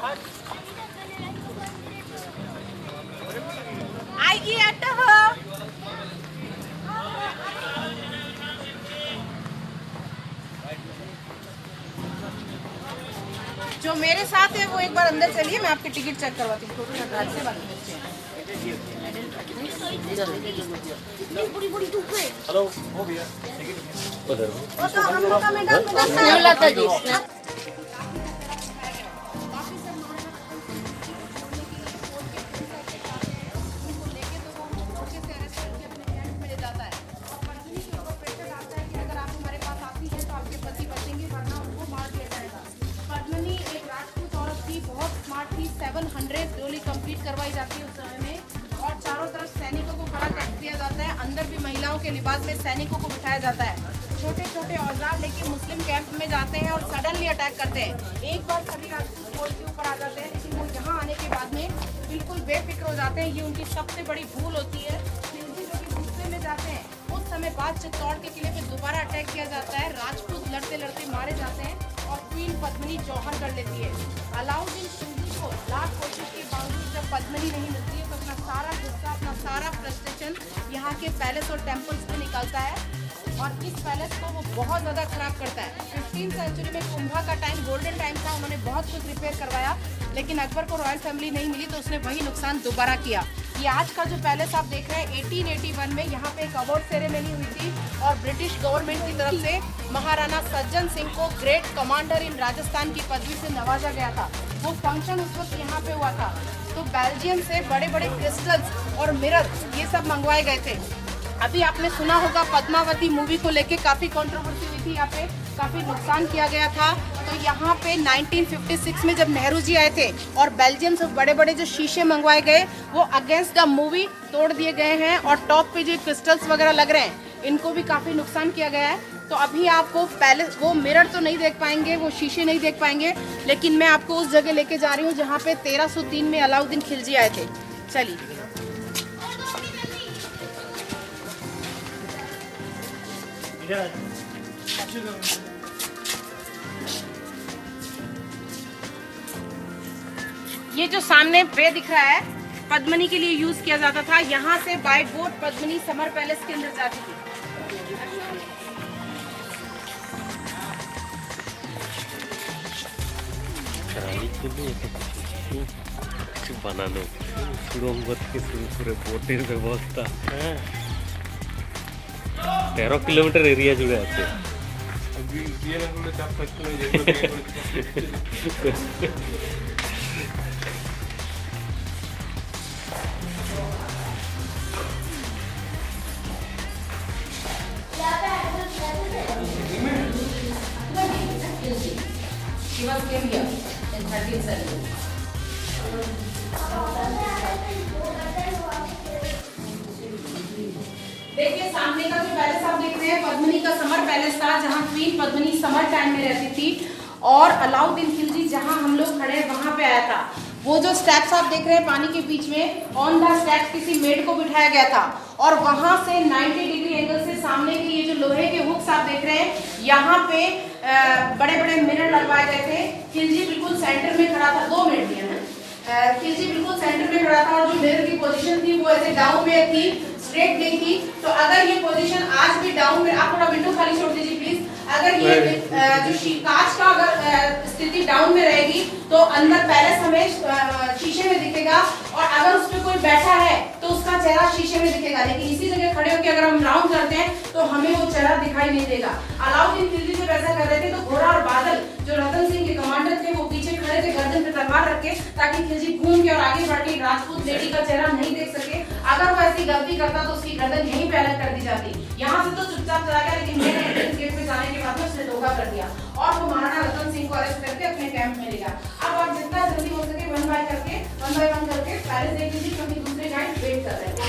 आइए अट्टा जो मेरे साथ है वो एक बार अंदर चलिए, मैं आपकी टिकट चेक करवाती हूँ। हेलो हो गया बहुत स्मार्ट थी, 700 गोली कंप्लीट करवाई जाती है उस समय में, और चारों तरफ सैनिकों को खड़ा कर दिया जाता है। अंदर भी महिलाओं के लिबास में सैनिकों को बिठाया जाता है। छोटे छोटे औजार लेके मुस्लिम कैंप में जाते हैं और सडनली अटैक करते हैं। एक बार सभी राजपूत फोर्स के ऊपर आ जाते हैं, लेकिन वो यहाँ आने के बाद में बिल्कुल बेफिक्र हो जाते हैं। ये उनकी सबसे बड़ी भूल होती है। खिलजी जो कि गुस्से में जाते हैं, उस समय बाद चित्तौड़ के किले पे दोबारा अटैक किया जाता है। राजपूत लड़ते लड़ते मारे जाते हैं और क्वीन पद्मिनी जौहर कर लेती है। अलाउद्दीन खिलजी को लाख कोशिश के बावजूद जब पद्मिनी नहीं मिलती है तो अपना सारा गुस्सा, अपना सारा फ्रस्ट्रेशन यहाँ के पैलेस और टेम्पल्स पे निकलता है और इस पैलेस को वो बहुत ज़्यादा खराब करता है। 15वीं सेंचुरी में कुंभा का टाइम गोल्डन टाइम था, उन्होंने बहुत कुछ रिपेयर करवाया, लेकिन अकबर को रॉयल फैमिली नहीं मिली तो उसने वही नुकसान दोबारा किया। ये आज का जो पैलेस आप देख रहे हैं, 1881 में यहाँ पे एक अवार्ड सेरेमनी हुई थी और ब्रिटिश गवर्नमेंट की तरफ से महाराणा सज्जन सिंह को ग्रेट कमांडर इन राजस्थान की पदवी से नवाजा गया था। वो फंक्शन उस वक्त यहाँ पे हुआ था। तो बेल्जियम से बड़े बड़े क्रिस्टल्स और मिरर ये सब मंगवाए गए थे। अभी आपने सुना होगा पद्मावती मूवी को लेके काफ़ी कंट्रोवर्सी हुई थी, यहाँ पे काफ़ी नुकसान किया गया था। तो यहाँ पे 1956 में जब नेहरू जी आए थे और बेल्जियम से बड़े बड़े जो शीशे मंगवाए गए वो अगेंस्ट द मूवी तोड़ दिए गए हैं और टॉप पे जो क्रिस्टल्स वगैरह लग रहे हैं इनको भी काफ़ी नुकसान किया गया है। तो अभी आपको पैलेस वो मिरर तो नहीं देख पाएंगे, वो शीशे नहीं देख पाएंगे, लेकिन मैं आपको उस जगह लेके जा रही हूँ जहाँ पे 1303 में अलाउद्दीन खिलजी आए थे। चलिए ये जो सामने वे दिख रहा है पद्मिनी के लिए यूज किया जाता था। यहाँ से bye boat Padmini summer palace के अंदर जाती थी। বানানো সুড়ঙ্গ থেকে শুরু করে বোটের ব্যবস্থা, 13 কিলোমিটার এরিয়া জুড়ে আছে। देखिए सामने का जो पैलेस आप देख रहे हैं पद्मिनी का समर पैलेस था, जहाँ क्वीन पद्मिनी समर टाइम में रहती थी और अलाउद्दीन खिलजी जहाँ हम लोग खड़े हैं वहाँ पे आया था। वो जो स्टेप्स आप देख रहे हैं पानी के बीच में, ऑन द स्टेप्स किसी मेड को बिठाया गया था और वहाँ से 90 डिग्री एंगल से सामने के ये जो लोहे के हुक्स आप देख रहे हैं यहाँ पे बड़े बड़े मिरर लगवाए गए थे। खिलजी बिल्कुल सेंटर में खड़ा था, 2 मिनट दिए हैं। खिलजी बिल्कुल सेंटर में खड़ा था और जो मिरर की पोजीशन थी वो ऐसे डाउन में थी, स्ट्रेट गई थी। तो अगर ये पोजीशन आज भी डाउन में, आप थोड़ा विंडो खाली छोड़ दीजिए प्लीज, अगर ये जो कांच का अगर स्थिति डाउन में रहेगी तो अंदर पैलेस हमें शीशे में दिखेगा और अगर उसमें कोई बैठा है तो उसका चेहरा शीशे में दिखेगा, लेकिन इसी जगह खड़े होकर अगर हम राउंड करते हैं तो हमें वो चेहरा दिखाई नहीं देगा। अलाउद्दीन खिलजी जब ऐसा कर रहे थे तो घोड़ा और बादल जो रतन सिंह के कमांडर थे वो पीछे खड़े थे गर्दन पे तलवार रख के, ताकि खिलजी घूम के और आगे बढ़ के राजपूत लेडी का चेहरा नहीं देख सके। अगर वो ऐसी गलती करता तो उसकी गर्दन यहीं पे अलग कर दी जाती। यहाँ से तो चुपचाप चला गया, लेकिन मेन एंट्रेंस गेट पे जाने के बाद उसने धोखा कर दिया और वो महाराणा रतन सिंह को अरेस्ट करके अपने कैंप में ले गया। अब आप जितना जल्दी हो सके 1 बाय 1 करके पैलेस देख लीजिए, क्योंकि दूसरे गाइड वेट कर रहे हैं।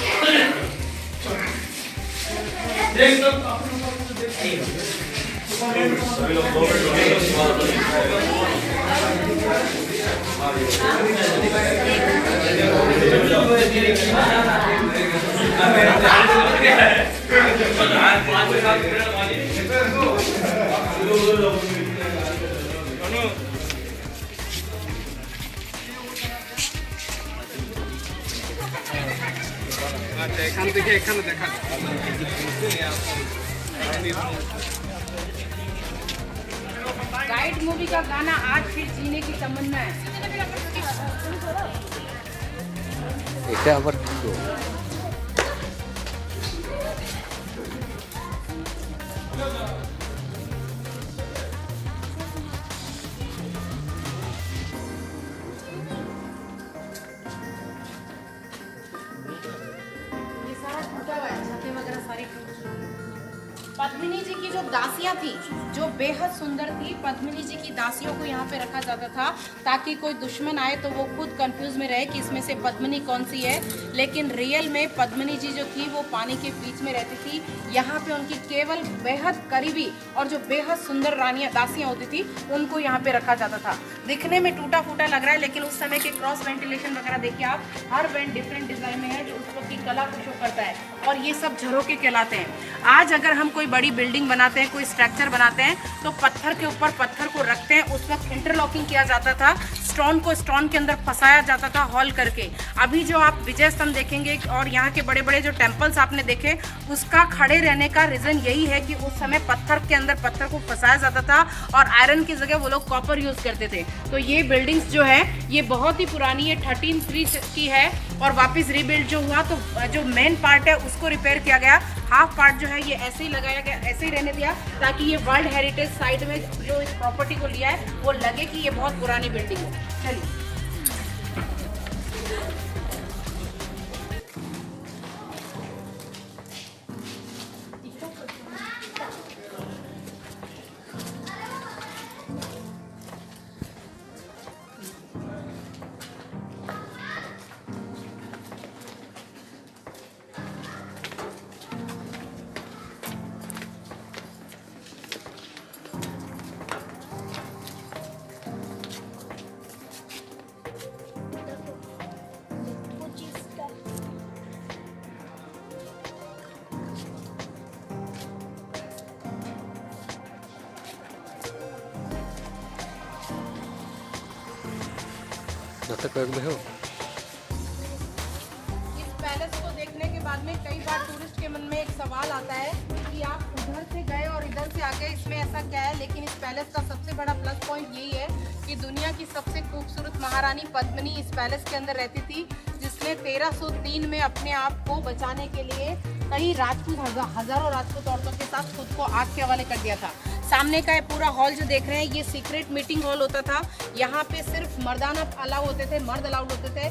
আচ্ছা এখান থেকে এখানে দেখা যায়। गाइड मूवी का गाना आज फिर जीने की तमन्ना है। এটা আবার কি গো? ये सारा टूटा हुआ है, छतें वगैरह सारी टूट चुकी हैं। पद्मिनी जी की जो दासियां थी जो बेहद सुंदर थी, पद्मिनी जी की दासियों को यहाँ पे रखा जाता था ताकि कोई दुश्मन आए तो वो खुद कंफ्यूज में रहे कि इसमें से पद्मिनी कौन सी है। लेकिन रियल में पद्मिनी जी जो थी वो पानी के बीच में रहती थी। यहाँ पे उनकी केवल बेहद करीबी और जो बेहद सुंदर रानियां दासियां होती थी उनको यहाँ पे रखा जाता था। दिखने में टूटा फूटा लग रहा है लेकिन उस समय के क्रॉस वेंटिलेशन वगैरह देखिए आप, हर वेंट डिफरेंट डिजाइन में है जो उस वक्त की कला को शो करता है। और ये सब झरोके कहलाते हैं। आज अगर हम कोई बड़ी बिल्डिंग बनाते हैं, कोई स्ट्रक्चर बनाते हैं तो पत्थर के ऊपर पत्थर को रखते हैं। उस वक्त इंटरलॉकिंग किया जाता था, स्टोन को स्टोन के अंदर फंसाया जाता था हॉल करके। अभी जो आप विजय स्तंभ देखेंगे और यहाँ के बड़े बड़े जो टेम्पल्स आपने देखे, उसका खड़े रहने का रीज़न यही है कि उस समय पत्थर के अंदर पत्थर को फंसाया जाता था और आयरन की जगह वो लोग कॉपर यूज़ करते थे। तो ये बिल्डिंग्स जो है ये बहुत ही पुरानी है, 13 की है और वापस रीबिल्ड जो हुआ तो जो मेन पार्ट है उसको रिपेयर किया गया। हाफ पार्ट जो है ये ऐसे ही लगाया गया, ऐसे ही रहने दिया ताकि ये वर्ल्ड हेरिटेज साइट में जो इस प्रॉपर्टी को लिया है वो लगे कि ये बहुत पुरानी बिल्डिंग है। चलिए नाटक में हो इस पैलेस को देखने के बाद में कई बार टूरिस्ट के मन में एक सवाल आता है कि आप उधर से गए और इधर से आ गए, इसमें ऐसा क्या है। लेकिन इस पैलेस का सबसे बड़ा प्लस पॉइंट यही है कि दुनिया की सबसे खूबसूरत महारानी पद्मिनी इस पैलेस के अंदर रहती थी, जिसने 1303 में अपने आप को बचाने के लिए कई राजपूत हजारों राजपूत औरतों के साथ खुद को आग के हवाले कर दिया था। सामने का ये पूरा हॉल जो देख रहे हैं ये सीक्रेट मीटिंग हॉल होता था। यहाँ पे सिर्फ मर्दाना अलाउ होते थे, मर्द अलाउड होते थे,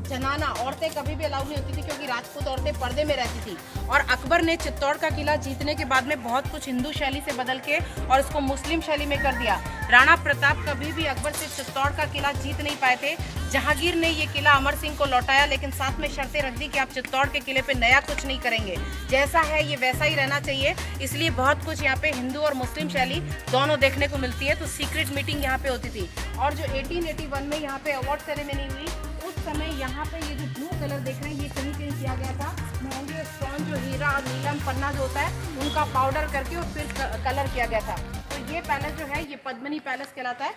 जनाना औरतें कभी भी अलाउड नहीं होती थी क्योंकि राजपूत औरतें पर्दे में रहती थी। और अकबर ने चित्तौड़ का किला जीतने के बाद में बहुत कुछ हिंदू शैली से बदल के और इसको मुस्लिम शैली में कर दिया। राणा प्रताप कभी भी अकबर से चित्तौड़ का किला जीत नहीं पाए थे। जहांगीर ने ये किला अमर सिंह को लौटाया लेकिन साथ में शर्तें रख दी कि आप चित्तौड़ के किले पे नया कुछ नहीं करेंगे, जैसा है ये वैसा ही रहना चाहिए। इसलिए बहुत कुछ यहाँ पे हिंदू और मुस्लिम शैली दोनों देखने को मिलती है। तो सीक्रेट मीटिंग यहाँ पे होती थी। और जो 1881 में यहाँ पे अवार्ड सेरेमनी हुई उस समय यहाँ पे ये जो ब्लू कलर देख रहे हैं ये कहीं कहीं किया गया था। महंगे स्टोन जो हीरा और नीलम पन्ना जो होता है उनका पाउडर करके और फिर कलर किया गया था। तो ये पैलेस जो है ये पद्मिनी पैलेस कहलाता है।